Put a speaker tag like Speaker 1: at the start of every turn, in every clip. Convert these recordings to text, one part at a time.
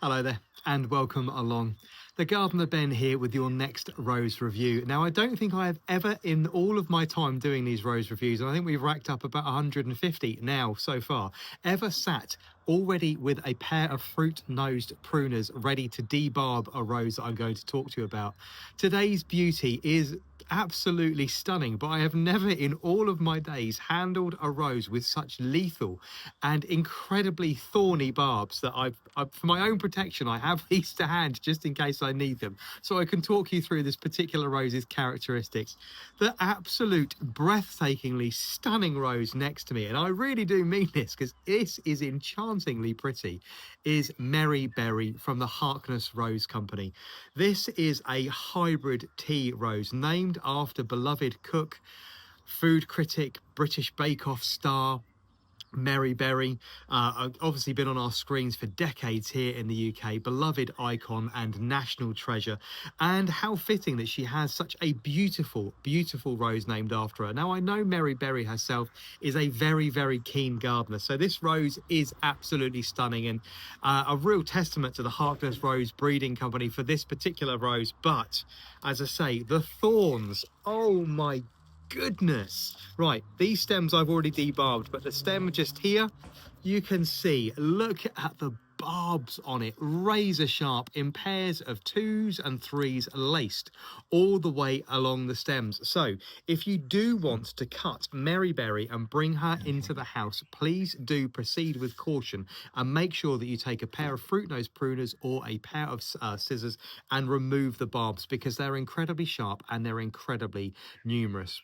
Speaker 1: Hello there and welcome along. The Gardener Ben here with your next rose review. Now, I don't think I have ever in all of my time doing these rose reviews, and I think we've racked up about 150 now so far, ever sat already with a pair of fruit-nosed pruners ready to debarb a rose that I'm going to talk to you about. Today's beauty is absolutely stunning, but I have never in all of my days handled a rose with such lethal and incredibly thorny barbs that for my own protection, I have these to hand just in case I need them. So I can talk you through this particular rose's characteristics. The absolute breathtakingly stunning rose next to me, and I really do mean this because this is enchantingly pretty, is Merry Berry from the Harkness Rose Company. This is a hybrid tea rose named after beloved cook, food critic, British Bake Off star, Merry Berry, obviously been on our screens for decades here in the UK, beloved icon and national treasure. And how fitting that she has such a beautiful, beautiful rose named after her. Now, I know Merry Berry herself is a very, very keen gardener, so this rose is absolutely stunning and a real testament to the Harkness Rose Breeding Company for this particular rose. But as I say, the thorns, oh my goodness. Right, these stems I've already debarbed, but the stem just here, you can see, look at the barbs on it, razor sharp in pairs of 2s and 3s laced all the way along the stems. So if you do want to cut Merry Berry and bring her into the house, please do proceed with caution and make sure that you take a pair of fruit nose pruners or a pair of scissors and remove the barbs because they're incredibly sharp and they're incredibly numerous.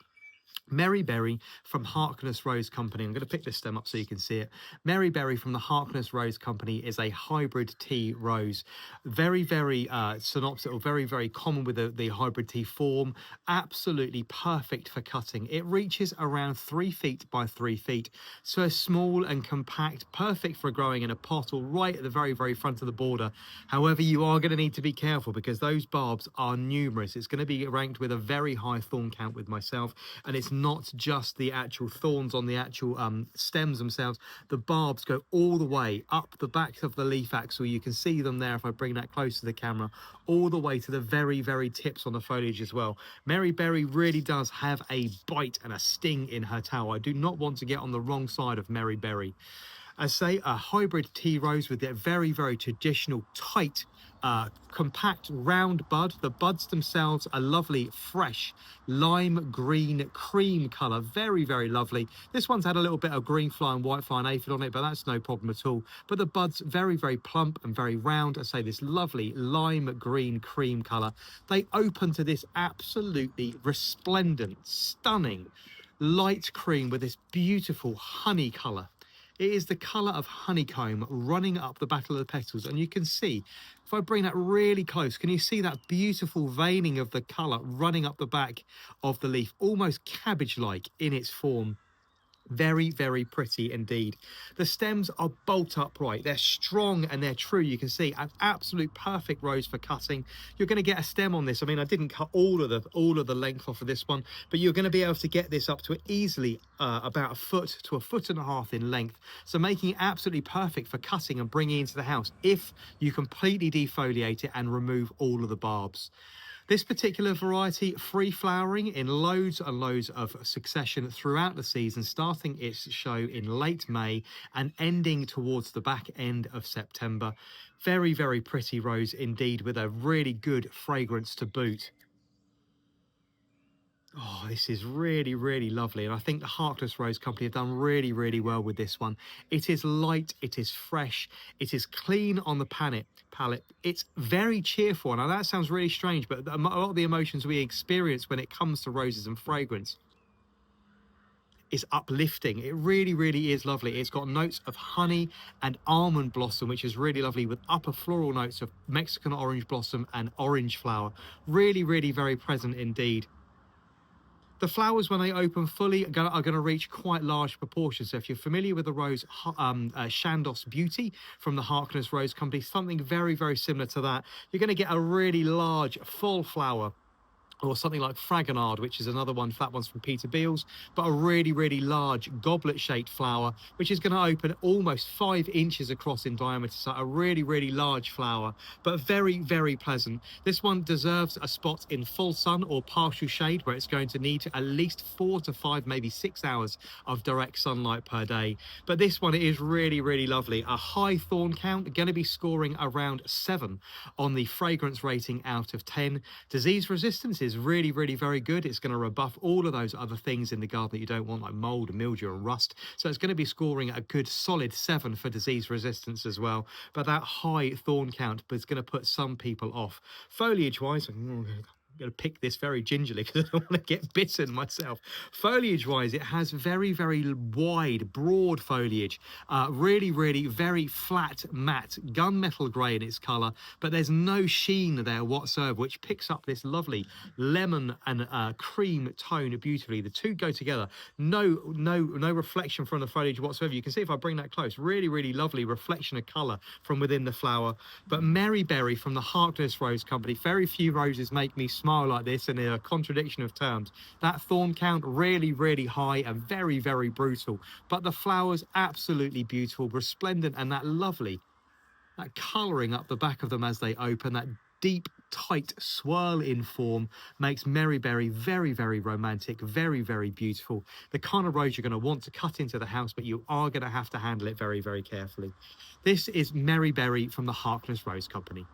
Speaker 1: Merry Berry from Harkness Rose Company. I'm going to pick this stem up so you can see it. Merry Berry from the Harkness Rose Company is a hybrid tea rose. Very, very synopsis, or very, very common with the hybrid tea form. Absolutely perfect for cutting. It reaches around 3 feet by 3 feet. So small and compact, perfect for growing in a pot or right at the very, very front of the border. However, you are going to need to be careful because those barbs are numerous. It's going to be ranked with a very high thorn count with myself, and it's not just the actual thorns on the actual stems themselves. The barbs go all the way up the back of the leaf axil. You can see them there if I bring that close to the camera, all the way to the very, very tips on the foliage as well. Merry Berry really does have a bite and a sting in her tail. I do not want to get on the wrong side of Merry Berry. I say a hybrid tea rose with their very, very traditional, tight, compact, round bud. The buds themselves are lovely, fresh, lime green, cream colour. Very, very lovely. This one's had a little bit of green fly and white fly and aphid on it, but that's no problem at all. But the buds, very, very plump and very round. I say this lovely lime green, cream colour. They open to this absolutely resplendent, stunning, light cream with this beautiful honey colour. It is the colour of honeycomb running up the back of the petals. And you can see, if I bring that really close, can you see that beautiful veining of the colour running up the back of the leaf? Almost cabbage-like in its form. Very, very pretty indeed. The stems are bolt upright. They're strong and they're true. You can see an absolute perfect rose for cutting. You're going to get a stem on this. I mean, I didn't cut all of the length off of this one, but you're going to be able to get this up to easily about 1 foot to 1.5 foot in length. So making it absolutely perfect for cutting and bringing into the house if you completely defoliate it and remove all of the barbs. This particular variety, free flowering in loads and loads of succession throughout the season, starting its show in late May and ending towards the back end of September. Very, very pretty rose indeed, with a really good fragrance to boot. Oh, this is really, really lovely. And I think the Harkness Rose Company have done really, really well with this one. It is light, it is fresh, it is clean on the palette. It's very cheerful. Now that sounds really strange, but a lot of the emotions we experience when it comes to roses and fragrance is uplifting. It really, really is lovely. It's got notes of honey and almond blossom, which is really lovely, with upper floral notes of Mexican orange blossom and orange flower. Really, really very present indeed. The flowers, when they open fully, are going to reach quite large proportions. So if you're familiar with the rose Chandos Beauty from the Harkness Rose Company, something very, very similar to that, you're going to get a really large full flower or something like Fragonard, which is another one. That one's from Peter Beals, but a really, really large goblet-shaped flower, which is going to open almost 5 inches across in diameter. So a really, really large flower, but very, very pleasant. This one deserves a spot in full sun or partial shade, where it's going to need at least 4 to 5, maybe 6 hours of direct sunlight per day. But this one is really, really lovely. A high thorn count, going to be scoring around 7 on the fragrance rating out of 10. Disease resistance is really, really very good. It's going to rebuff all of those other things in the garden that you don't want, like mold, mildew, and rust. So it's going to be scoring a good solid 7 for disease resistance as well. But that high thorn count is going to put some people off. Foliage-wise, I'm going to pick this very gingerly because I don't want to get bitten myself. Foliage-wise, it has very, very wide, broad foliage. Really, really very flat, matte, gunmetal grey in its colour, but there's no sheen there whatsoever, which picks up this lovely lemon and cream tone beautifully. The two go together. No reflection from the foliage whatsoever. You can see if I bring that close, really, really lovely reflection of colour from within the flower. But Maryberry from the Harkness Rose Company, very few roses make me smile like this, and a contradiction of terms. That thorn count really, really high and very, very brutal, but the flowers absolutely beautiful, resplendent, and that lovely, that colouring up the back of them as they open, that deep, tight swirl in form makes Maryberry very, very romantic, very, very beautiful. The kind of rose you're going to want to cut into the house, but you are going to have to handle it very, very carefully. This is Maryberry from the Harkness Rose Company.